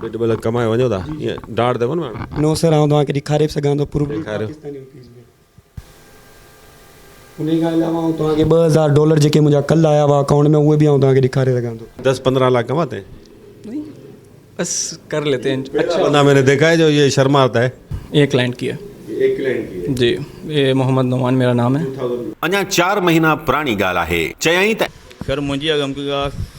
पेट भले कमाए वञो था ईअं डाढ़ अथव न मैडम? नो सर आउं तव्हांखे ॾेखारे बि सघां थो प्रूफ ॾेखारियो। पाकिस्तानी रुपीज़ में। उन खां अलावा आउं तव्हांखे $2000 जेके मुंहिंजा कल्ह आया हुआ अकाउंट में उहे बि आउं तव्हांखे ॾेखारे सघां थो। 10-15 लाख कमाते हैं? नहीं, बस कर लेते हैं। अच्छा बंदा मैंने देखा है जो ये शर्माता है। ये क्लाइंट की है एक क्लाइंट की जी, ये मोहम्मद नोमान मेरा नाम है। अञा 4 महीना पुरानी ॻाल्हि आहे। चयईं त सर मुंहिंजी अगमकी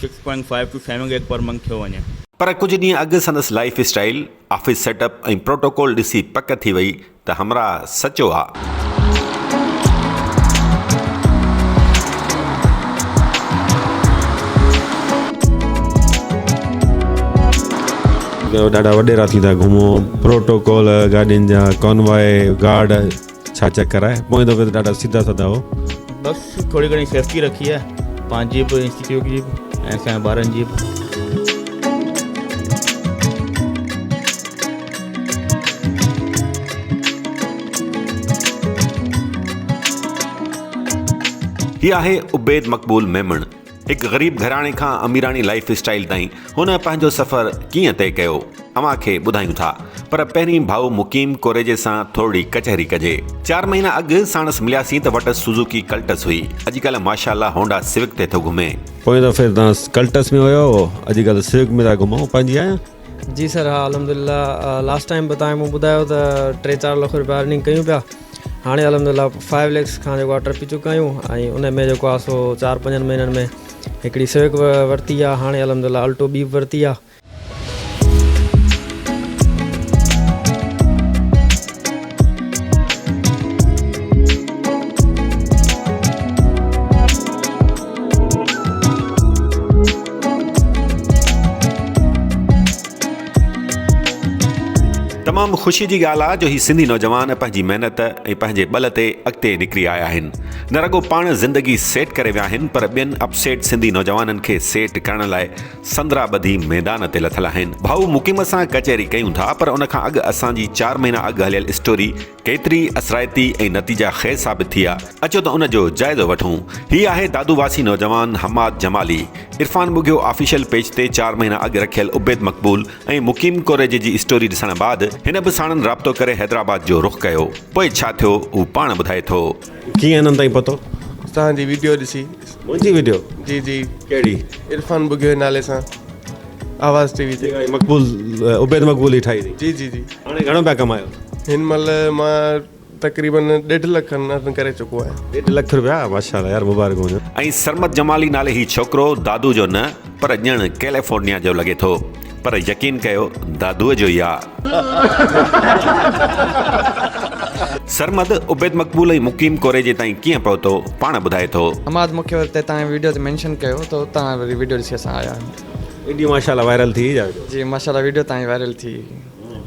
6.5 to 7 लाख पर मंथ थियो वञे। पर कुझु ॾींहं अॻु संदसि लाइफ स्टाइल ऑफिस सेटअप ऐं प्रोटोकॉल ॾिसी पक थी वई त हमरा सचो आहे। ॾाढा वॾेरा थींदा घुमो प्रोटोकॉल गाॾियुनि जा कॉनवॉय गार्ड छा चकर आहे। पोइ दफ़े त ॾाढा सीधा साधा हो। बस थोड़ी घणी सेफ्टी रखी है, पंहिंजी बि इंस्टीट्यूट जी बि ऐं असांजे ॿारनि जी बि। हीअ आहे उबैद मक़बूल मेमण, हिकु ग़रीब घराणे खां अमीरानी लाइफ स्टाइल ताईं हुन पंहिंजो सफ़र कीअं तइ कयो अव्हांखे ॿुधायूं था। पर पहिरीं भाउ मुकीम कोरेजे सां थोरी कचहरी कजे। 4 महीना अॻु साणसि मिलियासीं त वटि सुज़ुकी कल्टस हुई। अॼुकल्ह माशाअल्लाह होंडा सिविक ते थो घुमे। पोइ दफ़े तव्हां कल्टस में हुयो, अॼुकल्ह सिविक में था घुमो। पंहिंजी आहियां जी सर, हा अलहमदिल्ला। लास्ट टाइम मूं ॿुधायो त 3-4 लाख रुपया अर्निंग कयूं पिया। हाणे अलहमदिल्ला 5 lakhs खां जेको आहे टपी चुका आहियूं ऐं उन में जेको आहे सो 4-5 महीननि में हिकिड़ी सिविक वरिती आहे। हाणे अलहमदिल्ला अल्टो बी वरिती आहे। तमामु ख़ुशी जी ॻाल्हि आहे जो ही सिंधी नौजवान पंहिंजी महिनत ऐं पंहिंजे बल ते अॻिते निकिरी आया आहिनि। न रुॻो पाण ज़िंदगी सेट करे विया आहिनि पर ॿियनि अपसेट सिंधी नौजवाननि खे सेट करण लाइ संदरा ॿधी मैदान ते लथल आहिनि। भाऊ मुकीम सां कचहरी कयूं था पर उन खां अॻु असांजी 4 महीना अॻु हलियल स्टोरी केतिरी असराइती ऐं नतीजा ख़ैर साबित थी आहे। अचो त उन जो जाइज़ो वठूं। हीअ आहे दादूवासी नौजवान हमाद जमाली। इरफान बुगियो ऑफिशियल पेज ते 4 महीना अॻु रखियल उबैद मक़बूल ऐं मुकीम कोरेजे जी स्टोरी ॾिसण बाद हिन बि साणनि राब्तो करे हैदराबाद जो रुख़ कयो। पोइ छा थियो उहो पाण ॿुधाए थो। कीअं हिननि ताईं पतो? तव्हांजी वीडियो ॾिसी। मुंहिंजी वीडियो? जी जी। कहिड़ी? इरफान बुगियो नाले सां आवाज़ टीवी ते। मक़बूल उबैद मक़बूल ई ठाही थी? जी जी जी। हाणे घणो पिया कमायो? हिन महिल मां तक़रीबन 1.5 लाख अर्न करे चुको आहियां। 1.5 लाख रुपया? माशाअल्लाह यार, मुबारक हुजे। ऐं सरमत जमाली नाले ही छोकिरो दादू जो न पर ॼण कैलिफोर्निया जो लॻे थो। पर यकीन कयो दादूअ जो ई आहे। सरमद उबैद मक़बूल ऐं मुकीम कोरेजे ताईं कीअं पहुतो पाण ॿुधाए थो। हमाद मूंखे हुते तव्हांजे वीडियो ते मेंशन कयो त तव्हां वरी वीडियो ॾिसी असां आया आहियूं। वीडियो माशाअल्लाह वायरल थी? जी माशाअल्लाह वीडियो तव्हांजी वायरल थी।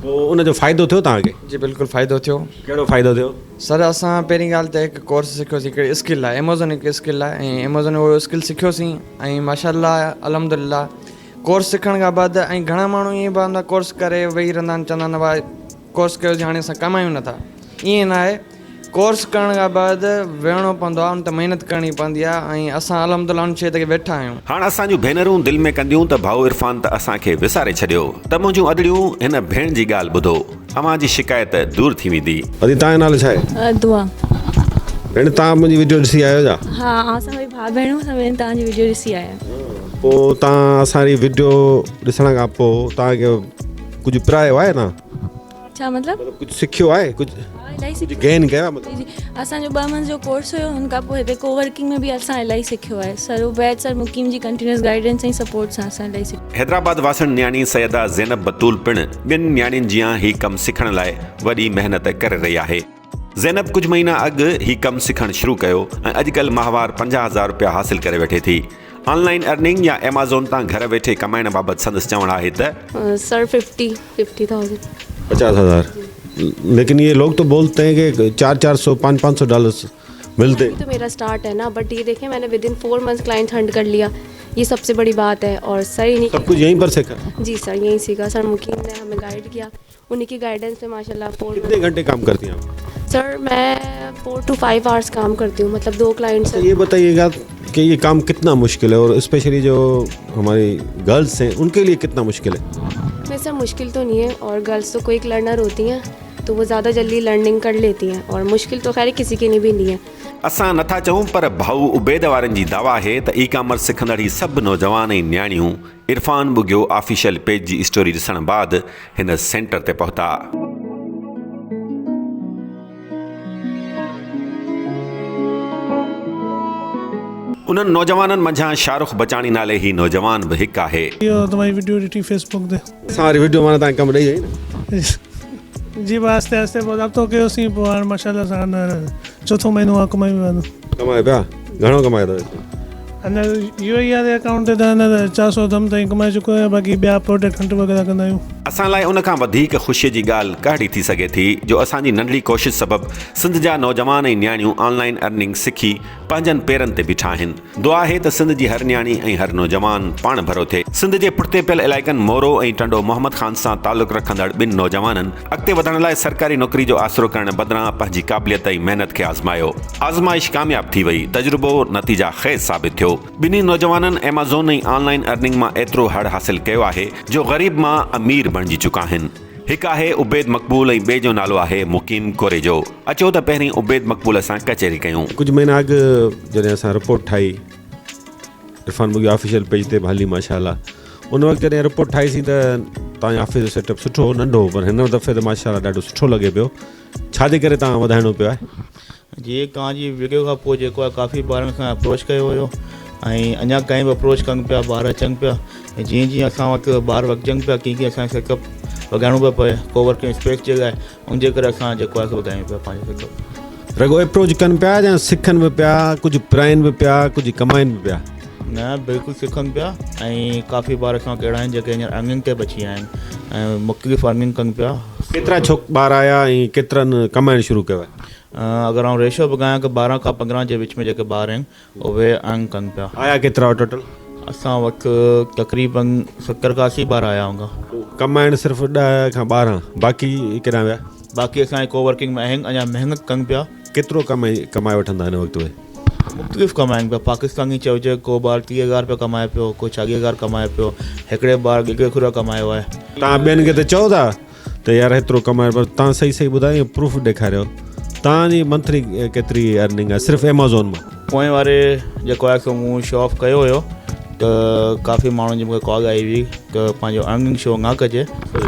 पोइ उनजो फ़ाइदो थियो तव्हांखे? जी बिल्कुलु फ़ाइदो थियो। कहिड़ो फ़ाइदो थियो? सर असां पहिरीं ॻाल्हि त हिकु कोर्स सिखियोसीं, हिकिड़ी स्किल आहे एमेज़ॉन, हिकु स्किल आहे ऐं एमेज़ॉन उहो स्किल सिखियोसीं ऐं माशाअल्लाह अलहमदिल्ला कोर्स सिखण खां बाद ऐं घणा माण्हू ईअं बि हूंदा कोर्स करे वेही रहंदा आहिनि, चवंदा आहिनि भाई कोर्स कयोसीं हाणे असां कमायूं नथा। ईअं न आहे, कोर्स करण खां बाद वेहणो पवंदो आहे, उन ते महिनत करणी पवंदी आहे ऐं असां अलहमदिल्ला उन शइ ते वेठा आहियूं। हाणे असांजूं भेनरूं दिलि में कंदियूं त भाऊ इरफान त असांखे विसारे छॾियो, त मुंहिंजूं अदड़ियूं हिन भेण जी ॻाल्हि ॿुधो, अव्हांजी शिकायत दूरि थी वेंदी। अदी तव्हांजो नालो छा आहे? दुआ। भेण तव्हां मुंहिंजी वीडियो ॾिसी आहियो छा? हा, असां ॿई भाउ भेणूं सभई तव्हांजी वीडियो ॾिसी आया। पोइ तव्हां असांजी वीडियो ॾिसण खां पोइ तव्हांखे कुझु पिरायो आहे न? छा मतिलबु? कुझु सिखियो आहे? कुझु गेन कयो आहे? जी जी, असांजो 2 मंथ जो कोर्स हुयो, हुन खां पोइ हिते कोवर्किंग में बि असां इलाही सिखियो आहे। सर उबैद सर मुकीम जी कंटिन्यूअस गाइडेंस ऐं सपोर्ट सां असां इलाही सिखियो। हैदराबाद वासण न्याणी सैयदा ज़ैनब बतूल पिणु ॿियनि न्याणियुनि जियां ही कमु सिखण लाइ वॾी महिनत करे रही आहे। ज़ैनब कुझु महीना अॻु ही कमु सिखणु शुरू कयो ऐं अॼुकल्ह माहवार 50,000 रुपया हासिल करे वेठे थी। ऑनलाइन अर्निंग या अमेज़ॉन तां घर वेठे कमाइण बाबति संदसि चवणु आहे त सर 50,000। 50,000? लेकिन ये लोग तो बोलते हैं कि 400-400 $500 डॉलर्स मिलते। तो मेरा स्टार्ट है ना, बट ये देखिए मैंने विदिन 4 मंथ्स क्लाइंट हंट कर लिया, ये सबसे बड़ी बात है। और सर इन्हीं सब कुछ यहीं पर सीखा? जी सर यहीं सीखा। सर मुकीम ने हमें गाइड किया, उन्हीं की गाइडेंस में माशाल्लाह। कितने घंटे काम करती हैं आप? सर मैं 4 to 5 आवर्स काम करती हूँ, मतलब 2 क्लाइंट्स। ये बताइएगा कि ये काम कितना मुश्किल है और स्पेशली जो हमारी गर्ल्स हैं उनके लिए कितना मुश्किल है? इसमें सर मुश्किल तो नहीं है, और गर्ल्स तो क्विक लर्नर होती हैं तो वो ज़्यादा जल्दी लर्निंग कर लेती हैं, और मुश्किल तो खैर किसी की भी नहीं है। असां नथा चऊं पर भाऊ उबैद वारनि जी दावा आहे त ई कॉमर्स सिखंदड़ ही सभु नौजवान ऐं न्याणियूं इरफान बुगियो ऑफिशियल पेज जी स्टोरी ॾिसण बाद हिन सेंटर ते पहुता। उन्हनि नौजवाननि मंझां शाहरुख बचाणी नाले ही नौजवान बि हिकु आहे। तुम्हारी वीडियो ॾिठी फेसबुक ते सारी वीडियो माना तव्हां कमु ॾेई वई न जी, बस आस्ते आस्ते पोइ अब तो कयोसीं, पोइ हाणे माशाल्लाह सां चौथों महीनो आहे कमाई वियो आहे। कमाए पिया? घणो कमाए अथव? अञा यू आई आर अकाउंट ते त 400 दम ताईं कमाए चुको आहियां, बाक़ी ॿिया प्रोडक्ट हंट वग़ैरह कंदा आहियूं। असां लाइ उन खां वधीक ख़ुशीअ जी ॻाल्हि कहिड़ी थी सघे थी जो असांजी नंढड़ी कोशिशि सबबु सिंध जा नौजवान ऐं न्याणियूं ऑनलाइन अर्निंग सिखी पंहिंजनि पेरनि ते बीठा आहिनि। दुआ आहे त सिंध जी हर न्याणी ऐं हर नौजवान पाण भरो थिए। सिंध जे पुठिते पियल इलाइक़नि मोरो ऐं टंडो मोहम्मद ख़ान सां तालुक़ु रखंदड़ ॿिनि नौजवाननि अॻिते वधण लाइ सरकारी नौकरी जो आसरो करण बदिरां पंहिंजी क़ाबिलियत ऐं महिनत खे आज़मायो। आज़माइश कामयाब थी वई, तजुर्बो नतीजा ख़ैर साबित थियो। ॿिन्ही नौजवाननि एमेज़ॉन ऐं ऑनलाइन अर्निंग मां एतिरो हड़ हासिल कयो आहे जो ग़रीब मां अमीर बणिजी चुका आहिनि। हिकु आहे उबैद मक़बूल ऐं ॿिए जो नालो आहे मुक़ीम कोरेजो। अचो त पहिरीं उबैद मक़बूल सां कचहरी कयूं। कुझु महीना अॻु जॾहिं असां रिपोर्ट ठाही इरफान बुगियो ऑफिशियल पेज ते हाली माशाल्लाह, उन वक़्तु जॾहिं रिपोर्ट ठाहीसीं त तव्हांजो ऑफिस जो सेटअप सुठो नंढो, पर हिन दफ़े त माशाल्लाह ॾाढो सुठो लॻे पियो। छाजे करे तव्हां वधाइणो पियो आहे? जी, तव्हांजी वीडियो खां पोइ जेको आहे काफ़ी ॿारनि खां अप्रोच कयो हुयो ऐं अञा कंहिं बि अप्रोच कनि पिया, ॿार अचनि पिया, ऐं जीअं जीअं असां वटि ॿार वधिजनि पिया कीअं कीअं असांखे सेटअप वधाइणो पियो पए कोवर्किंग स्पेस जे लाइ, उनजे करे असां जेको आहे वधायूं पिया पंहिंजो सेटअप। रगो अप्रोच कनि पिया या सिखनि बि पिया, कुझु पढ़ाइनि बि पिया, कुझु कमाइनि बि पिया? न, बिल्कुलु सिखनि पिया ऐं काफ़ी ॿार असां कहिड़ा आहिनि जेके हींअर अर्निंग ते बची विया आहिनि ऐं मुख़्तलिफ़ अर्निंग कनि पिया। केतिरा ॿार आया ऐं केतिरनि कमाइणु शुरू कयो आहे? अगरि आउं रेशो ॿुधायां की 12 खां 15 जे विच में जेके ॿार आहिनि उहे अर्न कनि पिया। आया केतिरा टोटल? असां वटि तक़रीबन 70 खां 80 ॿार आया हूंदा। कमाइणु सिर्फ़ु 10 खां 12, बाक़ी केॾा विया? बाक़ी असांजे कोवर्किंग में आहिनि, अञा महिनत कनि पिया। केतिरो कमाए वठंदा हिन वक़्तु उहे? मुख़्तलिफ़ कमाइनि पिया। पाकिस्तानी चइजे को ॿार 30,000 रुपया कमाए पियो, को 40,000 कमाए पियो, हिकिड़े ॿार गिगे कमायो आहे। तव्हां ॿियनि खे त चओ था त यार हेतिरो कमाए, पर तव्हां सही सही ॿुधायो, प्रूफ ॾेखारियो तव्हांजी मंथली केतिरी अर्निंग आहे सिर्फ़ु एमेज़ॉन मां? पोएं वारे जेको आहे सो मूं शो ऑफ कयो हुयो त काफ़ी माण्हुनि जी मूंखे कॉल आई हुई त पंहिंजो अर्निंग शो न कजे।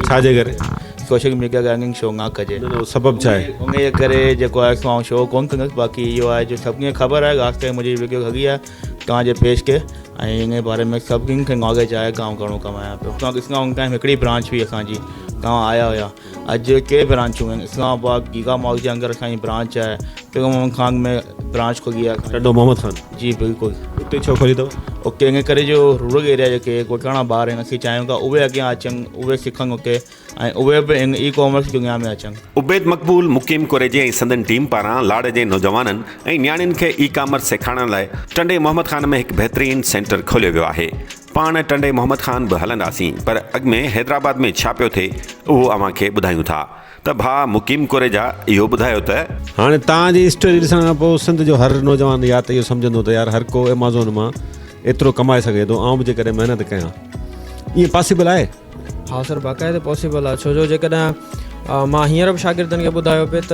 छाजे करे? सोशल मीडिया ते अर्निंग शो न कजे। सबबु छा आहे? उन जे करे जेको आहे सो आउं शो कोन्ह कंदुसि। बाक़ी इहो आहे जो सभिनी खे ख़बर आहे, ख़ासि करे मुंहिंजी वीडियो लॻी आहे तव्हांजे पेज खे, ऐं इन बारे में सभिनी खे नॉलेज आहे गांव घणो कमाया पियो। तव्हां ॾिसंदा उन टाइम हिकिड़ी ब्रांच हुई असांजी, तव्हां आया हुया। अॼु के ब्रांचूं आहिनि, इस्लामाबाद गीगा मॉल जे अंदरि असांजी ब्रांच आहे, टंडो मोहम्मद खान में ब्रांच खोली आहे। टंडो मोहम्मद खान? जी बिल्कुलु। उते छो खोली अथव? उते इन करे जो रूरल एरिया जेके ॻोठाणा ॿार आहिनि, असीं चाहियूं था उहे अॻियां अचनि, उहे सिखनि उते ऐं उहे बि इन ई कॉमर्स दुनिया में अचनि। उबैद मक़बूल, मुक़ीम कोरेजे ऐं संदन टीम पारां लाड़ जे नौजवाननि ऐं न्याणियुनि खे ई कॉमर्स सेखारण लाइ टंडे मोहम्मद खान में हिकु बहितरीनु सेंटर खोलियो वियो आहे। पाण टंडे मोहम्मद खान बि हलंदासीं, पर अॻु में हैदराबाद में छा पियो थिए उहो अव्हांखे ॿुधायूं था। त भाउ मुक़ीम कोरेजा, इहो ॿुधायो त हाणे तव्हांजी स्टोरी ॾिसण खां पोइ सिंध जो हर नौजवान या त इहो सम्झंदो त यार हर को एमेज़ॉन मां एतिरो कमाए सघे थो, आउं बि जेकॾहिं महिनत कयां, ईअं पॉसिबल आहे? हाँ सर, बाक़ाइदे पॉसिबल आहे। छो जो जेकॾहिं मां हींअर बि शागिर्दनि खे ॿुधायो पिए त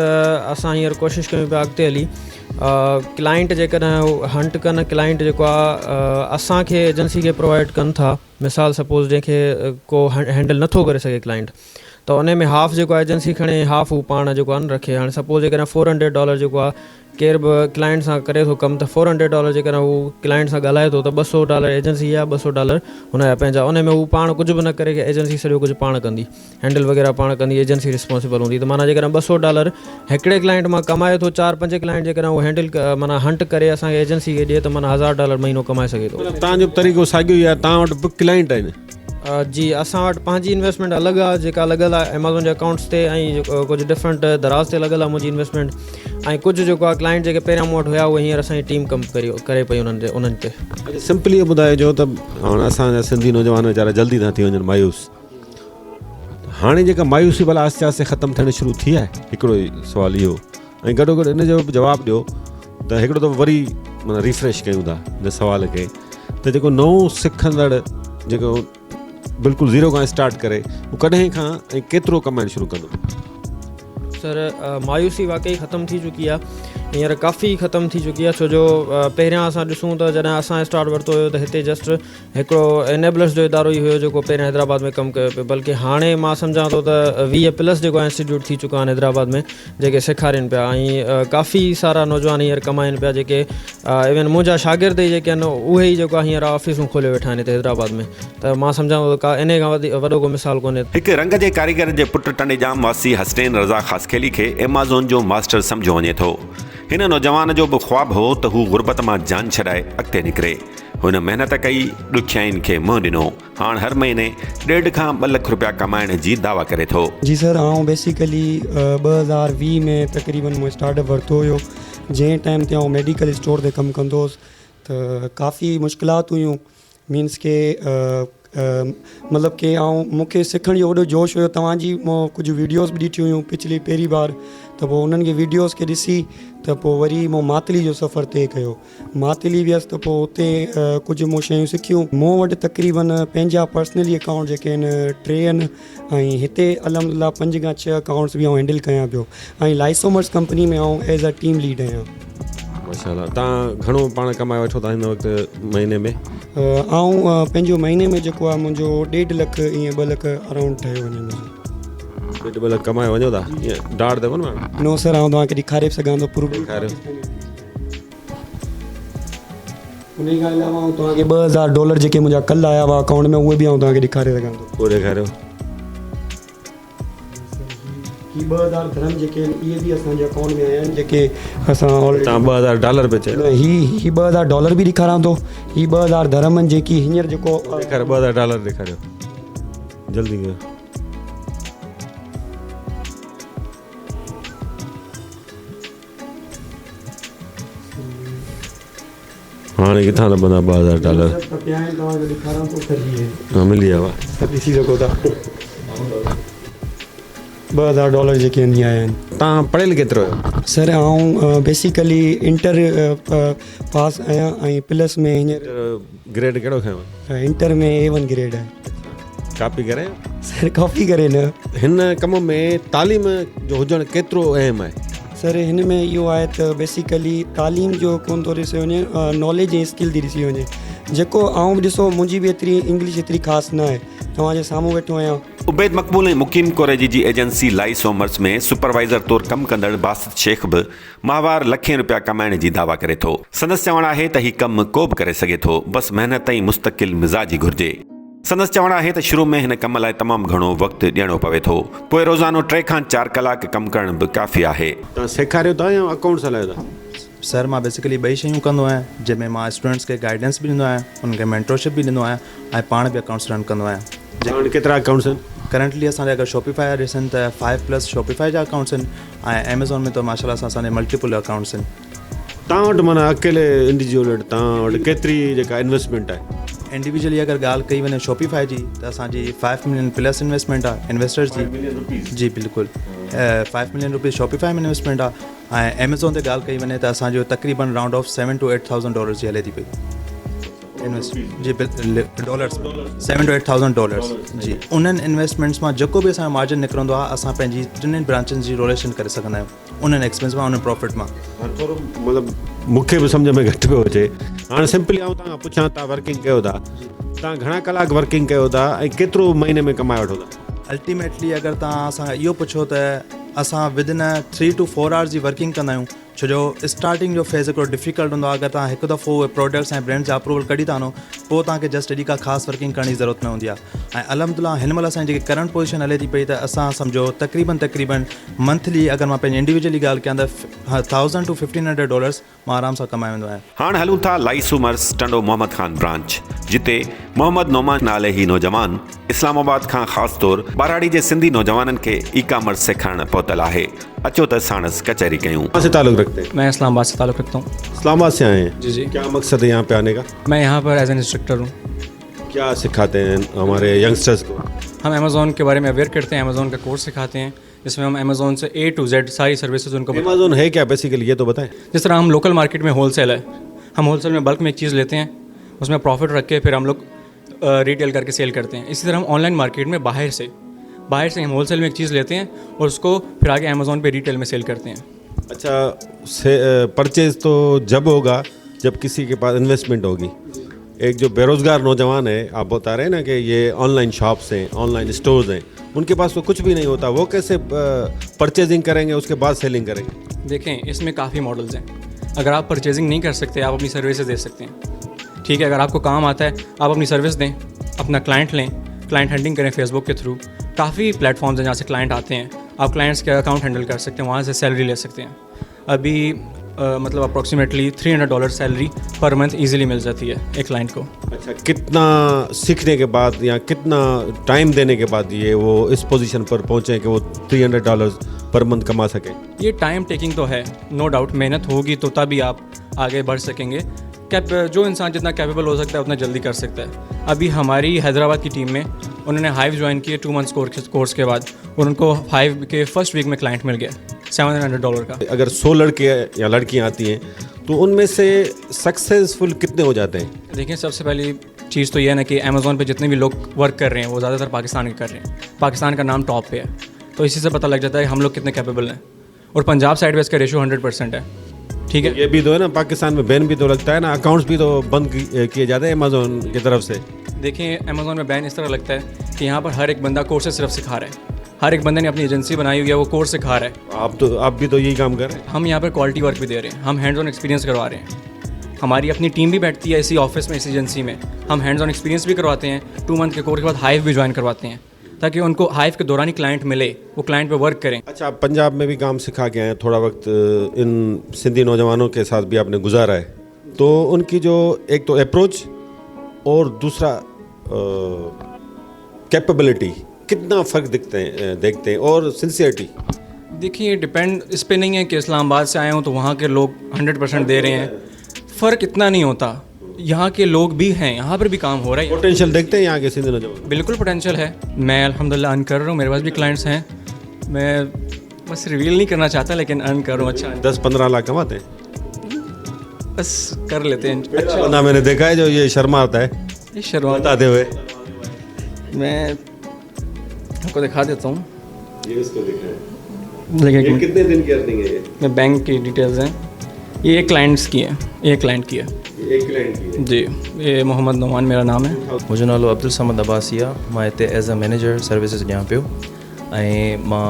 असां हींअर कोशिशि कयूं पिया अॻिते हली क्लाइंट जेकॾहिं हंट कनि, क्लाइंट जेको आहे असांखे एजेंसी खे प्रोवाइड कनि था। मिसाल सपोज़ जंहिंखे को हैंडल नथो करे सघे क्लाइंट, त उन में हाफ जेको आहे एजेंसी खणे, हाफ हू पाण जेको आहे न रखे। हाणे सपोज़ जेकॾहिं $400 जेको आहे केरु बि क्लाइंट सां करे थो कमु, त $400 जेकॾहिं हू क्लाइंट सां ॻाल्हाए थो त $200 एजेंसी या $200 हुनजा पंहिंजा। उन में हू पाण कुझु बि न करे, एजेंसी सॼो कुझु पाण कंदी, हैंडल वग़ैरह पाण कंदी, एजेंसी रिस्पॉन्सिबल हूंदी। त माना जेकॾहिं $200 हिकिड़े क्लाइंट मां कमाए थो, 4-5 क्लाइंट जेकॾहिं हू हैंडल माना हंट करे असांखे एजेंसी खे ॾिए त माना $1000 महीनो कमाए सघे थो। तव्हांजो तरीक़ो साॻियो ई आहे? तव्हां वटि बि क्लाइंट आहिनि? जी, असां वटि पंहिंजी इन्वेस्टमेंट अलॻि आहे जेका लॻियल आहे एमेज़ॉन जे अकाउंट्स ते, ऐं कुझु डिफरेंट दराज़ ते लॻियल आहे मुंहिंजी इन्वेस्टमेंट, ऐं कुझु जेको आहे क्लाइंट जेके पहिरियां मूं वटि हुया उहे हींअर असांजी टीम कमु करे पई उन्हनि ते। सिंपली ॿुधाइजो त हाणे असांजा सिंधी नौजवान वीचारा जल्दी था थी वञनि मायूस, हाणे जेका मायूसी भला आस्ते आस्ते ख़तमु थियणु शुरू थी आहे? हिकिड़ो ई सुवालु इहो, ऐं गॾोगॾु इन जो बि जवाबु ॾियो त हिकिड़ो दफ़ो वरी माना रिफ्रेश कयूं था हिन सुवाल खे, त जेको नओं सिखंदड़ जेको बिल्कुलु ज़ीरो खां स्टार्ट करे हू कॾहिं खां ऐं केतिरो कमाइणु शुरू कंदो? सर मायूसी वाकई ख़तमु थी चुकी आहे, हींअर काफ़ी ख़तमु थी चुकी आहे। छो जो पहिरियां असां ॾिसूं त जॾहिं असां स्टार्ट वरितो हुयो त हिते जस्ट हिकिड़ो एनेबलर्स जो इदारो ई हुयो जेको पहिरियां हैदराबाद में कमु कयो पियो, बल्कि हाणे मां सम्झां थो त 20+ जेको इंस्टीट्यूट थी चुका आहिनि हैदराबाद में जेके सेखारीनि पिया, ऐं काफ़ी सारा नौजवान हींअर कमाइनि पिया, जेके इवन मुंहिंजा शागिर्द ई जेके आहिनि उहे ई जेको आहे हींअर ऑफिसूं खोले वेठा आहिनि हिते हैदराबाद में। त मां सम्झां थो त इन खां वॾो को मिसाल कोन्हे। हिकु रंग जे कारीगर जे पुटु टंडेजाम वासी हसनैन रज़ा ख़ासखेली खे एमेज़ॉन जो मास्टर सम्झो वञे थो। हिन नौजवान जो बि ख्वाबु हो त हू गुरबत मां जान छॾाए अॻिते निकिरे। हुन महिनत कई, ॾुखियाईनि खे मुंहुं ॾिनो, हाणे हर महीने 1.5 खां 2 लख रुपया कमाइण जी दावा करे थो। जी सर, आउं बेसिकली 2020 में तक़रीबन मूं स्टार्टअप वरितो हुयो। जंहिं टाइम ते आउं मेडिकल स्टोर ते कमु कंदो हुउसि त काफ़ी मुश्किलात हुयूं, मीन्स के मतलब कि मूंखे सिखण जो वॾो जोश हुयो। तव्हांजी मूं कुझु वीडियोज़ बि ॾिठियूं हुयूं पिछली पहिरीं बार, त पोइ उन्हनि खे वीडियोज़ खे ॾिसी त पोइ वरी मूं मातली जो सफ़र तय कयो। मातली वियसि त पोइ उते कुझु मूं शयूं सिखियूं। मूं वटि तक़रीबन पंहिंजा पर्सनली अकाउंट जेके आहिनि 3 आहिनि, ऐं हिते अलहमदिल्ला 5 खां 6 अकाउंट्स बि हैंडल कयां पियो, ऐं लाइसोमर्स कंपनी में एज़ अ टीम लीड आहियां। माशाल्लाह, तव्हां घणो पाण कमाए वठो था हिन वक़्तु महीने में? पंहिंजो महीने में जेको आहे मुंहिंजो 1.5 लख ईअं 2 लख अराउंड ठहियो वञे मुंहिंजो। 1.5 लख कमाए वञो था ईअं डाढ़ अथव न? नो सर, आउं तव्हांखे ॾेखारे बि सघां थो प्रूफ। ॾेखारियो। उन खां अलावा आउं तव्हांखे $2000 जेके मुंहिंजा कल्ह आया हुआ अकाउंट में, उहे बि आउं तव्हांखे ॾेखारे सघां थो। पोइ ॾेखारियो। ही $2000 जेके आहिनि इहे बि असांजे अकाउंट में आया आहिनि, जेके असां ऑलरेडी। तव्हां $2000 पे चयो? ही $2000 बि ॾेखारां थो। ही $2000 जेकी हींअर जेको ॾेखारियो, $2000 ॾेखारियो जल्दी कयो। हाणे किथां लभंदा $2000? हाँ, मिली विया हुआ। ॾिसी सघो था $2000 जेके आहिनि आया आहिनि। तव्हां पढ़ियल केतिरो आहियो? सर, आउं बेसिकली इंटर पास आहियां, ऐं प्लस में हींअर ग्रेड कहिड़ो खयों? इंटर में A1 ग्रेड आहे। कॉपी करे? सर, कॉपी करे न। हिन कम में तालीम जो हुजणु केतिरो अहम आहे? सर, हिन में इहो आहे त बेसिकली तालीम जो कोन थो ॾिसो वञे, नॉलेज ऐं स्किल थी ॾिसी वञे। जेको आउं बि ॾिसो, मुंहिंजी बि एतिरी इंग्लिश एतिरी ख़ासि न आहे, तव्हांजे साम्हूं वेठो आहियां। उबैद मक़बूल ऐं मुकीम कोरेजी जी एजेंसी लाइसोमर्स में सुपरवाइज़र तौरु कमु कंदड़ बासित शेख बि माहवार लखें रुपया कमाइण जी दावा करे थो। संदसि चवणु आहे त हीउ कमु को बि करे सघे थो, बसि महिनत ऐं मुस्तक़िल मिज़ाजी घुरिजे। संदसि चवणु आहे त शुरू में हिन कम लाइ तमामु घणो वक़्तु ॾियणो पवे थो, पोइ रोज़ानो 3 खां 4 कलाक कमु करणु बि काफ़ी आहे। तव्हां सेखारियो था या अकाउंट्स हलायो था? सर, मां बेसिकली 2 शयूं कंदो आहियां, जंहिंमें मां स्टूडेंट्स खे गाइडेंस बि ॾींदो आहियां, उनखे मेंटरशिप बि ॾींदो आहियां, ऐं पाण बि अकाउंट्स रन कंदो आहियां। हाणे केतिरा अकाउंट्स आहिनि? करंटली असांजे अगरि शॉपिफाई ॾिसनि त 5+ शॉपिफाई जा अकाउंट्स आहिनि, ऐं अमेज़ॉन में त माशाल्लाह सां असांजे मल्टीपल अकाउंट्स आहिनि। तव्हां वटि माना अकेले इंडिविजुअल तव्हां वटि केतिरी जेका इन्वेस्टमेंट आहे? इंडिविजुअली अगर ॻाल्हि कई वञे शॉपिफाई जी त असांजी 5 मिलियन प्लस इन्वेस्टमेंट आहे इन्वेस्टर्स जी। जी बिल्कुलु, 5 मिलियन रुपीज़ शॉपिफाई में इन्वेस्टमेंट आहे, ऐं अमेज़ॉन ते ॻाल्हि कई वञे त असांजो तक़रीबन राउंड ऑफ $7,000 to $8,000 जी हले थी पई इन्वेस्ट। जी $7,000 to $8,000 जी। उन्हनि इन्वेस्टमेंट्स मां जेको बि असांजो मार्जिन निकिरंदो आहे, असां पंहिंजी 3 ब्रांचनि जी रोलेशन करे सघंदा आहियूं, उन्हनि एक्सपेंस मां, उन्हनि प्रॉफिट मां। थोरो मतिलबु मूंखे बि सम्झ में घटि पियो अचे। हाणे सिंपली आऊं तव्हां पुछां, तव्हां वर्किंग कयो था, तव्हां घणा कलाक वर्किंग कयो था ऐं केतिरो महीने में कमाए वठो था? अल्टीमेटली अगरि तव्हां असां इहो पुछो त असां विदिन 3 to 4 आवर्स जी वर्किंग कंदा आहियूं, छो जो स्टार्टिंग जो फेज़ हिकिड़ो डिफ़िकल्ट हूंदो आहे। अगरि तव्हां हिकु दफ़ो उहे प्रोडक्ट्स ऐं ब्रांड्स जा अप्रूवल कढी था वञो, पोइ तव्हांखे जस्ट एॾी का ख़ासि वर्किंग करण जी ज़रूरत न हूंदी आहे। ऐं अलहमदिल्ला हिन महिल असांजी जेकी करंट पोजीशन हले थी पई, त असां सम्झो तक़रीबन मंथली अगरि मां पंहिंजी इंडिविजुअली ॻाल्हि कयां त $1,000 to $1,500 मां आराम सां कमाए वेंदो आहियां। हाणे हलूं था लाइसोमर्स टंडो मोहम्मद ख़ान ब्रांच, जिते मोहम्मद नोमान नाले ही नौजवान इस्लामाबाद खां ख़ासि तौरु बाराड़ी जे सिंधी नौजवाननि खे ई कॉमर्स सेखारणु पहुतल आहे। अचो त साणस कचहरी कयूं। कहाँ से ताल्लुक़ रखते हैं? मैं इस्लामाबाद से ताल्लुक़ रखता हूँ। इस्लामाबाद से आए हैं? जी जी। क्या मकसद है यहाँ पे आने का? मैं यहाँ पर एज एन इंस्ट्रक्टर हूँ। क्या सिखाते हैं हमारे यंगस्टर्स को? हम अमेज़ॉन के बारे में अवेयर करते हैं, अमेज़ॉन का कोर्स सिखाते हैं, जिसमें हम अमेज़ॉन से A to Z सारी सर्विसेज उनको। अमेज़ॉन है क्या बेसिकली, ये तो बताएं। जिस तरह हम लोकल मार्केट में होलसेल है, हम होलसेल में बल्क में एक चीज़ लेते हैं, उसमें प्रॉफिट रख के फिर हम लोग रिटेल करके सेल करते हैं। इसी तरह हम ऑनलाइन मार्केट में बाहर से हम होलसेल में एक चीज़ लेते हैं और उसको फिर आगे अमेज़ॉन पे रिटेल में सेल करते हैं। अच्छा, परचेज तो जब होगा जब किसी के पास इन्वेस्टमेंट होगी। एक जो बेरोज़गार नौजवान है, आप बता रहे हैं ना कि ये ऑनलाइन शॉप्स हैं, ऑनलाइन स्टोर्स हैं, उनके पास तो कुछ भी नहीं होता, वो कैसे परचेजिंग करेंगे उसके बाद सेलिंग करेंगे? देखें, इसमें काफ़ी मॉडल्स हैं। अगर आप परचेजिंग नहीं कर सकते, आप अपनी सर्विसेज दे सकते हैं। ठीक है, अगर आपको काम आता है आप अपनी सर्विस दें, अपना क्लाइंट लें, क्लाइंट हंटिंग करें फेसबुक के थ्रू। काफ़ी प्लेटफॉर्म्स हैं जहाँ से क्लाइंट आते हैं, आप क्लाइंट्स के अकाउंट हैंडल कर सकते हैं, वहाँ से सैलरी ले सकते हैं। अभी मतलब approximately $300 salary per month easily मिल जाती है एक क्लाइंट को। अच्छा, कितना सीखने के बाद या कितना टाइम देने के बाद ये वो इस पोजीशन पर पहुँचे कि वो $300 पर मंथ कमा सकें? ये टाइम टेकिंग तो है, नो डाउट। मेहनत होगी तो तभी आप आगे बढ़ सकेंगे। जो इंसान जितना कैपेबल हो सकता है उतना जल्दी कर सकता है। अभी हमारी हैदराबाद की टीम में उन्होंने हाइव ज्वाइन किए 2 मंथ्स कोर्स के बाद, और उनको हाइव के फर्स्ट वीक में क्लाइंट मिल गया $700 का। अगर 100 लड़के या लड़कियां आती हैं तो उनमें से सक्सेसफुल कितने हो जाते हैं? देखिए, सबसे पहली चीज़ तो यह है ना कि अमेज़ॉन पे जितने भी लोग वर्क कर रहे हैं वो ज़्यादातर पाकिस्तान के कर रहे हैं। पाकिस्तान का नाम टॉप पे है, तो इसी से पता लग जाता है कि हम लोग कितने कैपेबल हैं। और पंजाब साइड पे इसका रेशियो 100% है। ठीक है, ये भी तो है ना, पाकिस्तान में बैन भी तो लगता है ना, अकाउंट्स भी तो बंद किए जाते हैं अमेज़ॉन की तरफ से। देखिए, अमेज़ॉन में बैन इस तरह लगता है कि यहाँ पर हर एक बंदा कोर्सेज सिर्फ सिखा रहा है। हर एक बंदे ने अपनी एजेंसी बनाई हुई है, वो कोर्स सिखा रहा है। आप भी तो यही काम कर रहे हैं। हम यहाँ पर क्वालिटी वर्क भी दे रहे हैं, हम हैंड्स ऑन एक्सपीरियंस करवा रहे हैं। हमारी अपनी टीम भी बैठती है इसी ऑफिस में, इस एजेंसी में। हम हैंड्स ऑन एक्सपीरियंस भी करवाते हैं, 2 मंथ के कोर्स के बाद हाइव भी ज्वाइन करवाते हैं, ताकि उनको हाइव के दौरान ही क्लाइंट मिले, वो क्लाइंट पे वर्क करें। अच्छा, पंजाब में भी काम सिखा के आए, थोड़ा वक्त इन सिंधी नौजवानों के साथ भी आपने गुजारा है, तो उनकी जो एक तो अप्रोच और दूसरा कैपेबिलिटी, कितना फ़र्क देखते हैं और सिंसियरिटी? देखिए, डिपेंड इस पे नहीं है कि इस्लामाबाद से आए हों तो वहाँ के लोग 100% दे रहे हैं। फ़र्क इतना नहीं होता, यहाँ के लोग भी हैं, यहाँ पर भी काम हो रहा है। पोटेंशियल देखते हैं यहाँ के सिंधी नौजवान? बिल्कुल पोटेंशियल है। मैं अल्हम्दुलिल्लाह अर्न कर रहा हूँ, मेरे पास भी क्लाइंट्स हैं। मैं बस रिवील नहीं करना चाहता, लेकिन अर्न कर रहा हूँ। अच्छा, 10-15 लाख कमाते हैं? बस कर लेते हैं। अच्छा बंदा मैंने देखा है जो ये शर्मा आता है शर्माते हुए। मैं आपको दिखा देता हूँ। ये उसको दिखा है। देखिए, कितने दिन की अर्निंग है ये? मैं बैंक की डिटेल्स हैं, ये एक क्लाइंट्स की है, एक क्लाइंट की है। एक क्लाइंट की है जी। ये मोहम्मद नौमान मेरा नाम है। मुंहिंजो नालो अब्दुल समद अब्बासिया, मां हिते एज़ अ मैनेजर सर्विसिस ॾियां पियो ऐं मां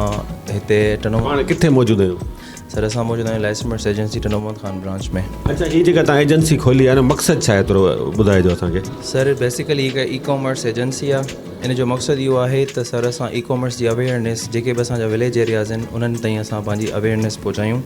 हिते हाणे किथे मौजूदु आहियो? सर, असां मौजूदु आहियूं लाइसमर्स एजेंसी टनो मोहम्मद खान ब्रांच में। अच्छा, हीअ जेका तव्हां एजेंसी खोली आहे न, मक़सदु छा आहे थोरो ॿुधाइजो असांखे। सर, बेसिकली हिकु ई कॉमर्स एजेंसी आहे। इन जो मक़सदु इहो आहे त सर असां ई कॉमर्स जी अवेयरनेस जेके बि असांजा विलेज एरियाज़ आहिनि उन्हनि ताईं असां पंहिंजी अवेयरनेस पहुचायूं।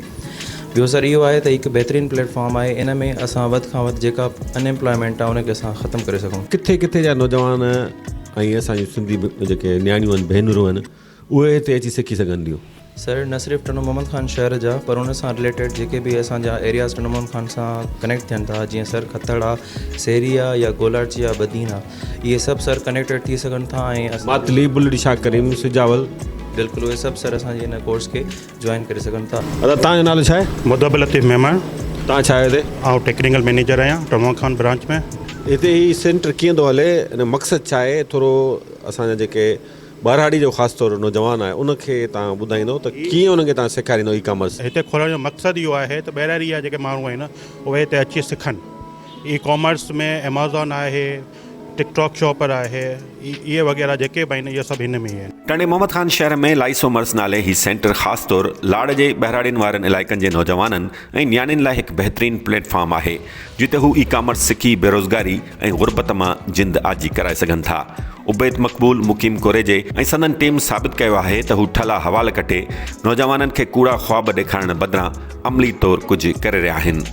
ॿियो सर इहो आहे त हिकु बहितरीनु प्लेटफॉर्म आहे, इन में असां वधि खां वधि जेका अनएम्प्लॉयमेंट आहे उनखे असां ख़तमु करे सघूं। किथे किथे जा नौजवान ऐं असांजी सिंधी जेके नियाणियूं आहिनि, भेनरूं आहिनि, उहे हिते अची सिखी सघंदियूं? सर, न सिर्फ़ु टनो मोहम्मद खान शहर जा, पर उन सां रिलेटेड जेके बि असांजा एरियाज़ टनो मोहम्मद खान सां कनेक्ट थियनि था, जीअं सर खतड़ आहे, सेरी आहे या गोलाची आहे, बदीन आहे, इहे सभु सर कनेक्टेड थी सघनि था। ऐं मातली, बुलड़ी, शाह करीम, सिजावल, बिल्कुलु उहे सभु सर असांजे हिन कोर्स खे जॉइन करे सघनि था। दादा, तव्हांजो नालो छा आहे? मुदब्बिर लतीफ़ मेहमान। तव्हां छा आहियो हिते? आउं टेक्निकल मैनेजर आहियां टनो मोहम्मद खान ब्रांच में। हिते ही सेंटर कीअं थो हले, हिन मक़सदु छा आहे? थोरो असांजा जेके ॿारहाड़ी जो ख़ासि तौरु नौजवान आहे उनखे तव्हां ॿुधाईंदो त कीअं उनखे तव्हां सेखारींदो ई कॉमर्स? हिते खोलण जो मक़सदु इहो आहे त ॿाहिरि जा जेके माण्हू आहिनि उहे हिते अची सिखनि। ई कॉमर्स में अमेज़ॉन आहे, टिकटॉक शॉपर आहे, इहे वग़ैरह जेके बि आहिनि इहे सभु हिन में ई आहिनि। टणे मोहम्मद खान शहर में लाइसोमर्स नाले ही सेंटर ख़ासि तौरु लाड़ जे ॿाहिराड़ियुनि वारनि इलाइक़नि जे नौजवाननि ऐं नियाणियुनि लाइ हिकु बहितरीनु प्लेटफॉर्म आहे जिते हू ई कॉमर्स सिखी बेरोज़गारी ऐं गुरबत मां जिंद आजी कराए सघनि था। उबैद मक़बूल मुक़ीम कोरेजे ऐं संदन टीम साबित कयो आहे त हू ठला हवाल कटे नौजवाननि खे कूड़ा ख़्वाब ॾेखारण बदिरां अमली तौरु कुझु करे रहिया आहिनि।